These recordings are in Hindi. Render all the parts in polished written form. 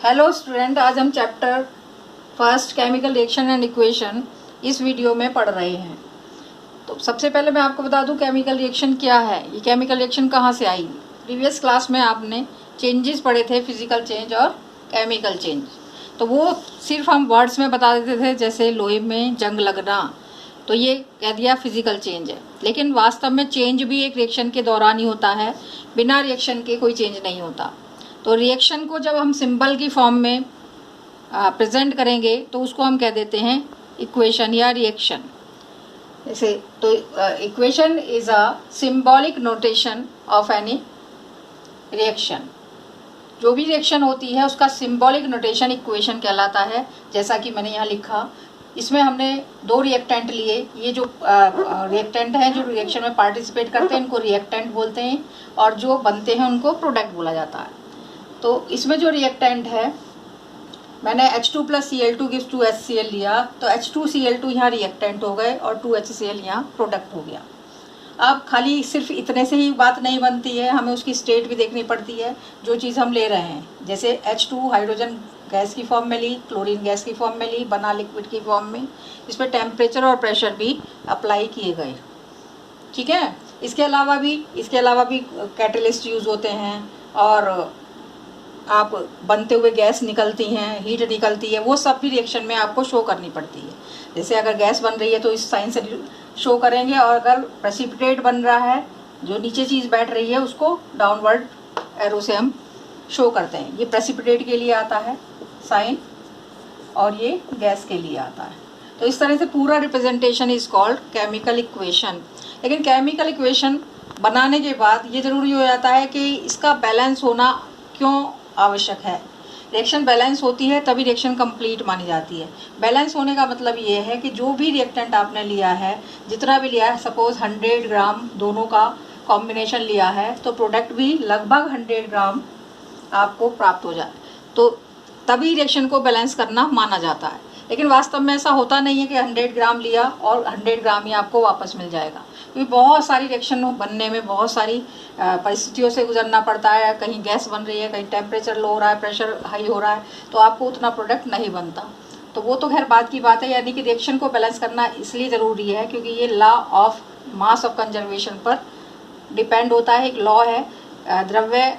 हेलो स्टूडेंट, आज हम chapter first chemical reaction and equation इस वीडियो में पढ़ रहे हैं। तो सबसे पहले मैं आपको बता दूं केमिकल रिएक्शन क्या है, ये केमिकल रिएक्शन कहाँ से आई। प्रीवियस क्लास में आपने चेंजेस पढ़े थे, फिजिकल चेंज और केमिकल चेंज। तो वो सिर्फ हम वर्ड्स में बता देते थे, जैसे लोहे में जंग लगना, तो ये कह दिया फिजिकल चेंज है। लेकिन वास्तव में चेंज भी एक रिएक्शन के दौरान ही होता है, बिना रिएक्शन के कोई चेंज नहीं होता। तो रिएक्शन को जब हम सिंबल की फॉर्म में प्रेजेंट करेंगे तो उसको हम कह देते हैं इक्वेशन या रिएक्शन। जैसे तो equation is a symbolic notation of any reaction. जो भी रिएक्शन होती है उसका सिंबॉलिक नोटेशन इक्वेशन कहलाता है। जैसा कि मैंने यहाँ लिखा, इसमें हमने दो रिएक्टेंट लिए। ये जो रिएक्टेंट हैं जो रिएक्शन में पार्टिसिपेट करते हैं उनको रिएक्टेंट बोलते हैं, और जो बनते हैं उनको प्रोडक्ट बोला जाता है। तो इसमें जो रिएक्टेंट है, मैंने H2 + Cl2 गिव्स 2HCl लिया, तो H2Cl2 यहाँ रिएक्टेंट हो गए और 2HCl यहाँ प्रोडक्ट हो गया। अब खाली सिर्फ इतने से ही बात नहीं बनती है, हमें उसकी स्टेट भी देखनी पड़ती है जो चीज़ हम ले रहे हैं। जैसे H2 हाइड्रोजन गैस की फॉर्म में ली, क्लोरीन गैस की फॉर्म में ली, बना लिक्विड की फॉर्म में। इस पर टेम्परेचर और प्रेशर भी अप्लाई किए गए, ठीक है। इसके अलावा भी कैटलिस्ट यूज़ होते हैं, और आप बनते हुए गैस निकलती हैं, हीट निकलती है, वो सब भी रिएक्शन में आपको शो करनी पड़ती है। जैसे अगर गैस बन रही है तो इस साइन से शो करेंगे, और अगर प्रेसिपिटेट बन रहा है, जो नीचे चीज़ बैठ रही है, उसको डाउनवर्ड एरो से हम शो करते हैं। ये प्रेसिपिटेट के लिए आता है साइन, और ये गैस के लिए आता है। तो इस तरह से पूरा representation is called chemical equation. लेकिन केमिकल इक्वेशन बनाने के बाद ये ज़रूरी हो जाता है कि इसका बैलेंस होना क्यों आवश्यक है। रिएक्शन बैलेंस होती है तभी रिएक्शन कंप्लीट मानी जाती है। बैलेंस होने का मतलब ये है कि जो भी रिएक्टेंट आपने लिया है, जितना भी लिया है, सपोज 100 ग्राम दोनों का कॉम्बिनेशन लिया है, तो प्रोडक्ट भी लगभग 100 ग्राम आपको प्राप्त हो जाए, तो तभी रिएक्शन को बैलेंस करना माना जाता है। लेकिन वास्तव में ऐसा होता नहीं है कि 100 ग्राम लिया और 100 ग्राम ही आपको वापस मिल जाएगा, क्योंकि बहुत सारी रिएक्शन बनने में बहुत सारी परिस्थितियों से गुजरना पड़ता है। कहीं गैस बन रही है, कहीं टेम्परेचर लो हो रहा है, प्रेशर हाई हो रहा है, तो आपको उतना प्रोडक्ट नहीं बनता। तो वो तो खैर बात की बात है। यानी कि रिएक्शन को बैलेंस करना इसलिए ज़रूरी है क्योंकि ये law of mass of conservation पर डिपेंड होता है। एक लॉ है, द्रव्य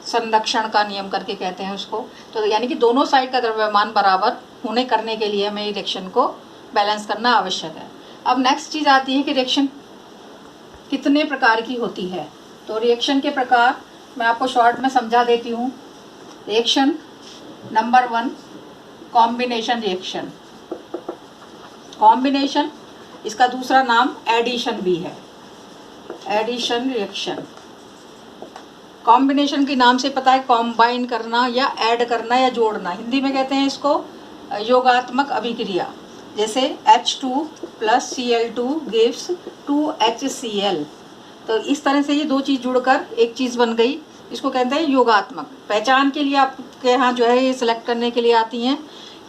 संरक्षण का नियम करके कहते हैं उसको। तो यानी कि दोनों साइड का द्रव्यमान बराबर होने करने के लिए हमें रिएक्शन को बैलेंस करना आवश्यक है। अब नेक्स्ट चीज़ आती है कि रिएक्शन कितने प्रकार की होती है। तो रिएक्शन के प्रकार मैं आपको शॉर्ट में समझा देती हूँ। Reaction number 1, combination reaction. Combination, इसका दूसरा नाम एडिशन भी है, एडिशन रिएक्शन। कॉम्बिनेशन के नाम से पता है कॉम्बाइन करना या ऐड करना या जोड़ना। हिंदी में कहते हैं इसको योगात्मक अभिक्रिया। जैसे H2 + Cl2 गिव्स 2HCl। तो इस तरह से ये दो चीज़ जुड़कर एक चीज़ बन गई, इसको कहते हैं योगात्मक। पहचान के लिए आपके यहाँ जो है ये सिलेक्ट करने के लिए आती हैं,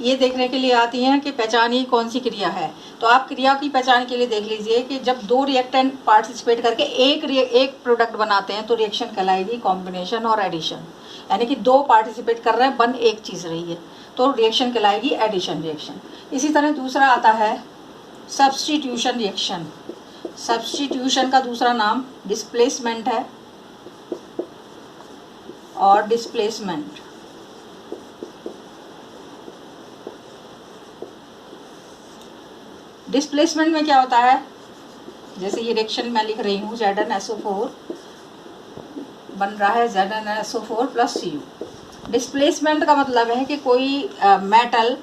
ये देखने के लिए आती हैं कि पहचानिए कौन सी क्रिया है। तो आप क्रिया की पहचान के लिए देख लीजिए कि जब दो रिएक्टेंट पार्टिसिपेट करके एक प्रोडक्ट बनाते हैं तो रिएक्शन कहलाएगी कॉम्बिनेशन और एडिशन। यानी कि दो पार्टिसिपेट कर रहे हैं, बन एक चीज़ रही है, तो रिएक्शन कहलाएगी एडिशन रिएक्शन। इसी तरह दूसरा आता है सब्स्टिट्यूशन रिएक्शन। सब्स्टिट्यूशन का दूसरा नाम डिस्प्लेसमेंट है, और डिस्प्लेसमेंट डिस्प्लेसमेंट में क्या होता है, जैसे ये रिएक्शन मैं लिख रही हूँ, ZnSO4 बन रहा है ZnSO4 + Cu। डिस्प्लेसमेंट का मतलब है कि कोई मेटल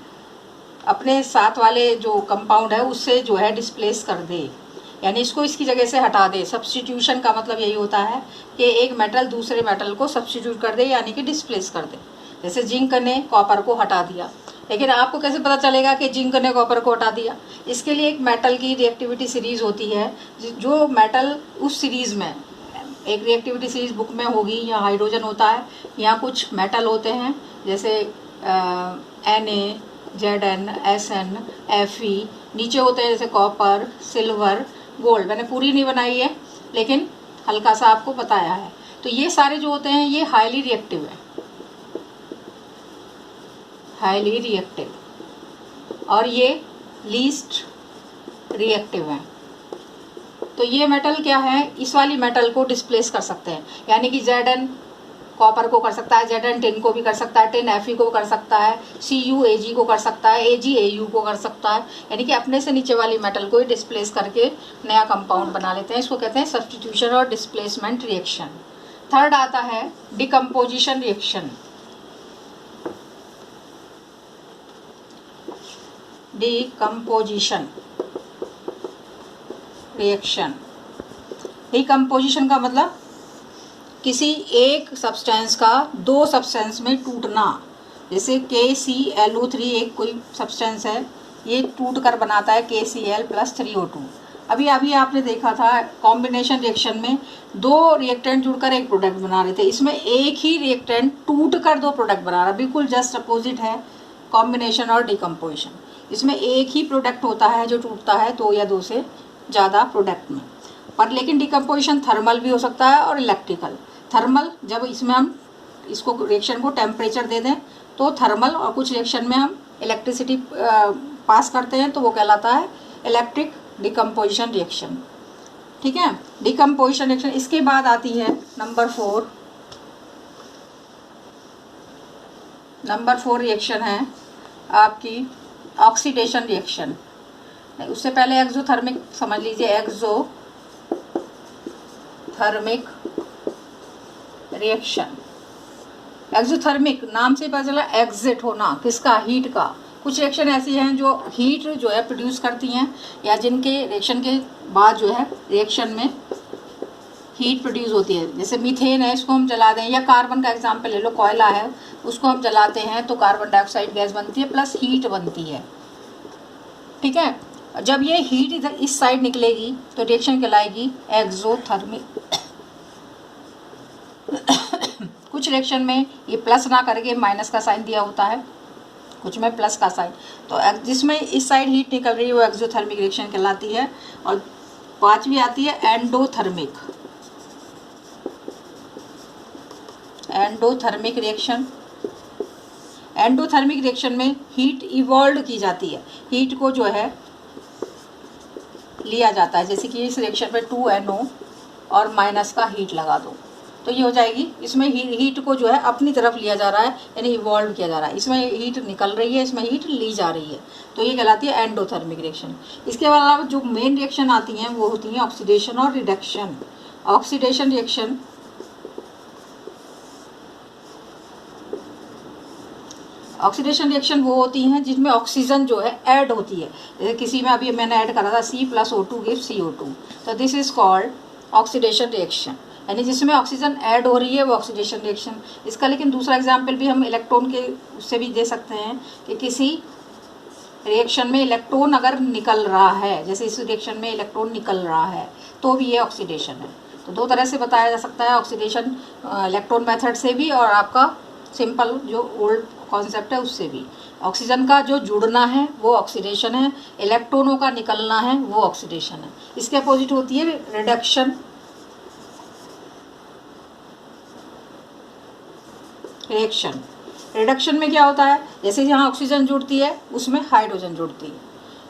अपने साथ वाले जो कंपाउंड है उससे जो है डिस्प्लेस कर दे, यानी इसको इसकी जगह से हटा दे। सब्स्टिट्यूशन का मतलब यही होता है कि एक मेटल दूसरे मेटल को सब्स्टिट्यूट कर दे, यानी कि डिस्प्लेस कर दे। जैसे जिंक ने कॉपर को हटा दिया, लेकिन आपको कैसे पता चलेगा कि जिंक ने कॉपर को हटा दिया? इसके लिए एक मेटल की रिएक्टिविटी सीरीज होती है, जो मेटल उस सीरीज़ में, एक रिएक्टिविटी सीरीज बुक में होगी, यहाँ हाइड्रोजन होता है, यहाँ कुछ मेटल होते हैं जैसे Na, Zn, Sn, Fe, नीचे होते हैं जैसे कॉपर, सिल्वर, गोल्ड। मैंने पूरी नहीं बनाई है लेकिन हल्का सा आपको बताया है। तो ये सारे जो होते हैं ये हाईली रिएक्टिव है। हाईली रिएक्टिव, और ये लीस्ट रिएक्टिव है। तो ये मेटल क्या है, इस वाली मेटल को डिस्प्लेस कर सकते हैं, यानी कि Zn कॉपर को कर सकता है, Zn टिन को भी कर सकता है, टिन Fe को कर सकता है, Cu Ag को कर सकता है, Ag Au को कर सकता है, यानी कि अपने से नीचे वाली मेटल को ही डिस्प्लेस करके नया कंपाउंड बना लेते हैं। इसको कहते हैं सब्स्टिट्यूशन और डिस्प्लेसमेंट रिएक्शन। थर्ड आता है decomposition reaction. Decomposition reaction, decomposition का मतलब किसी एक सब्सटेंस का दो सब्सटेंस में टूटना। जैसे KClO3 एक कोई सब्सटेंस है, ये टूट कर बनाता है KCl + 3O2। अभी आपने देखा था कॉम्बिनेशन रिएक्शन में दो रिएक्टेंट जुड़कर एक प्रोडक्ट बना रहे थे, इसमें एक ही रिएक्टेंट टूट कर दो प्रोडक्ट बना रहा है। बिल्कुल जस्ट अपोजिट है कॉम्बिनेशन और डिकम्पोजिशन। इसमें एक ही प्रोडक्ट होता है जो टूटता है दो या दो से ज़्यादा प्रोडक्ट में, पर लेकिन डिकम्पोजिशन थर्मल भी हो सकता है और इलेक्ट्रिकल। थर्मल जब इसमें हम इसको रिएक्शन को टेम्परेचर दे दें तो थर्मल, और कुछ रिएक्शन में हम इलेक्ट्रिसिटी पास करते हैं तो वो कहलाता है इलेक्ट्रिक डिकम्पोजिशन रिएक्शन। ठीक है, डिकम्पोजिशन रिएक्शन। इसके बाद आती है नंबर 4 रिएक्शन है आपकी ऑक्सीडेशन रिएक्शन। उससे पहले एक्सोथर्मिक समझ लीजिए, एक्सोथर्मिक रिएक्शन। एक्सोथर्मिक नाम से पता चला एग्जिट होना, किसका, हीट का। कुछ रिएक्शन ऐसी हैं जो हीट जो है प्रोड्यूस करती हैं, या जिनके रिएक्शन के बाद जो है रिएक्शन में हीट प्रोड्यूस होती है। जैसे मीथेन है, इसको हम जला दें, या कार्बन का एग्जांपल ले लो, कोयला है, उसको हम जलाते हैं तो कार्बन डाइऑक्साइड गैस बनती है प्लस हीट बनती है। ठीक है, जब ये हीट इधर इस साइड निकलेगी तो रिएक्शन कहलाएगी एक्सोथर्मिक। कुछ रिएक्शन में ये प्लस ना करके माइनस का साइन दिया होता है, कुछ में प्लस का साइन, तो जिसमें इस साइड हीट निकल रही है वो एक्सोथर्मिक रिएक्शन कहलाती है। और पांचवी आती है endothermic. Endothermic reaction. Endothermic reaction में हीट इवॉल्व की जाती है, हीट को जो है लिया जाता है। जैसे कि इस रिएक्शन में 2NO और माइनस का हीट लगा दो तो ये हो जाएगी। इसमें हीट को जो है अपनी तरफ लिया जा रहा है, यानी इवॉल्व किया जा रहा है। इसमें हीट निकल रही है, इसमें हीट ली जा रही है, तो ये कहलाती है एंडोथर्मिक रिएक्शन। इसके अलावा जो मेन रिएक्शन आती हैं वो होती हैं ऑक्सीडेशन और रिडक्शन। ऑक्सीडेशन रिएक्शन वो होती हैं जिसमें ऑक्सीजन जो है ऐड होती है। जैसे किसी में अभी मैंने ऐड करा था C+O2 गिव्स CO2, तो this is called oxidation reaction, यानी जिसमें ऑक्सीजन ऐड हो रही है वो ऑक्सीडेशन रिएक्शन। इसका लेकिन दूसरा एग्जाम्पल भी हम इलेक्ट्रॉन के उससे भी दे सकते हैं कि किसी रिएक्शन में इलेक्ट्रॉन अगर निकल रहा है, जैसे इस रिएक्शन में इलेक्ट्रॉन निकल रहा है तो भी ये ऑक्सीडेशन है। तो दो तरह से बताया जा सकता है ऑक्सीडेशन, इलेक्ट्रॉन मेथड से भी और आपका सिंपल जो ओल्ड कॉन्सेप्ट है उससे भी। ऑक्सीजन का जो जुड़ना है वो ऑक्सीडेशन है, इलेक्ट्रॉनों का निकलना है वो ऑक्सीडेशन है। इसके अपोजिट होती है रिडक्शन रिएक्शन। रिडक्शन में क्या होता है, जैसे जहाँ ऑक्सीजन जुड़ती है उसमें हाइड्रोजन जुड़ती है,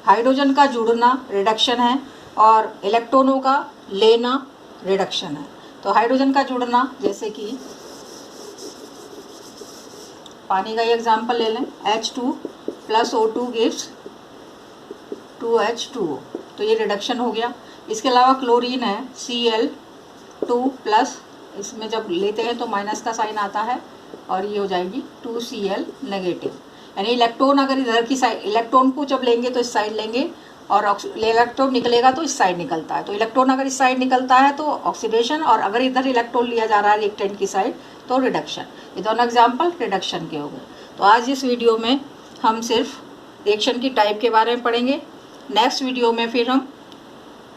हाइड्रोजन का जुड़ना रिडक्शन है और इलेक्ट्रॉनों का लेना रिडक्शन है। तो हाइड्रोजन का जुड़ना, जैसे कि पानी का ही एग्जाम्पल ले लें, H2+O2 गिव्स 2H2O, तो ये रिडक्शन हो गया। इसके अलावा क्लोरीन है Cl2+, इसमें जब लेते हैं तो माइनस का साइन आता है और ये हो जाएगी 2Cl नेगेटिव, यानी इलेक्ट्रॉन अगर इधर की साइड, इलेक्ट्रॉन को जब लेंगे तो इस साइड लेंगे और इलेक्ट्रॉन निकलेगा तो इस साइड निकलता है। तो इलेक्ट्रॉन अगर इस साइड निकलता है तो ऑक्सीडेशन, और अगर इधर इलेक्ट्रॉन लिया जा रहा है रिएक्टेंट की साइड तो रिडक्शन। ये दोनों एग्जाम्पल रिडक्शन के हो गए। तो आज इस वीडियो में हम सिर्फ रिएक्शन की टाइप के बारे में पढ़ेंगे। नेक्स्ट वीडियो में फिर हम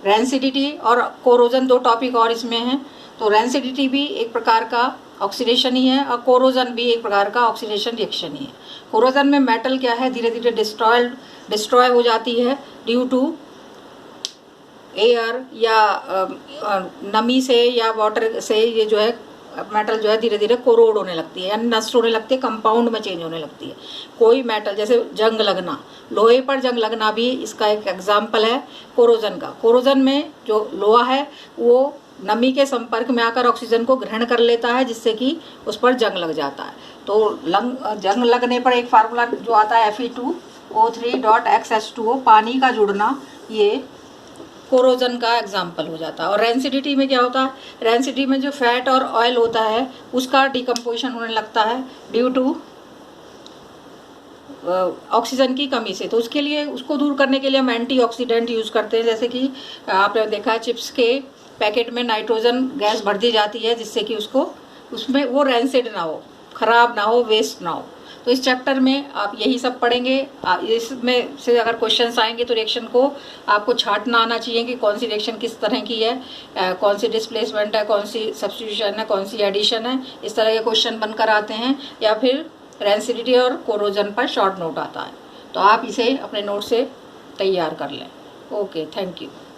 रेंसिडिटी और कोरोजन, दो टॉपिक और इसमें हैं। तो रेंसिडिटी भी एक प्रकार का ऑक्सीडेशन ही है और कोरोजन भी एक प्रकार का ऑक्सीडेशन रिएक्शन ही है। कोरोजन में मेटल क्या है, धीरे धीरे डिस्ट्रॉय हो जाती है ड्यू टू एयर या नमी से या वाटर से, ये जो है मेटल जो है धीरे धीरे कोरोड होने लगती है, यानी नष्ट होने लगती है, कंपाउंड में चेंज होने लगती है। कोई मेटल जैसे जंग लगना, लोहे पर जंग लगना भी इसका एक एग्जाम्पल है कोरोजन का। कोरोजन में जो लोहा है वो नमी के संपर्क में आकर ऑक्सीजन को ग्रहण कर लेता है, जिससे कि उस पर जंग लग जाता है। तो जंग लगने पर एक फार्मूला जो आता है Fe2O3.X H2O, पानी का जुड़ना, ये कोरोजन का एग्जाम्पल हो जाता है। और रेंसिडिटी में क्या होता है, रेंसिडिटी में जो फैट और ऑयल होता है उसका डिकम्पोजिशन होने लगता है ड्यू टू ऑक्सीजन की कमी से। तो उसके लिए, उसको दूर करने के लिए हम एंटीऑक्सीडेंट यूज़ करते हैं। जैसे कि आपने देखा है चिप्स के पैकेट में नाइट्रोजन गैस भर दी जाती है, जिससे कि उसमें वो रेंसिड ना हो, ख़राब ना हो, वेस्ट ना हो। तो इस चैप्टर में आप यही सब पढ़ेंगे। इसमें से अगर क्वेश्चंस आएंगे तो रिएक्शन को आपको छांटना आना चाहिए कि कौन सी रिएक्शन किस तरह की है, कौन सी डिस्प्लेसमेंट है, कौन सी सब्स्टिट्यूशन है, कौन सी एडिशन है। इस तरह के क्वेश्चन बनकर आते हैं, या फिर रेंसिडिटी और कोरोजन पर शॉर्ट नोट आता है। तो आप इसे अपने नोट से तैयार कर लें। Okay, thank you.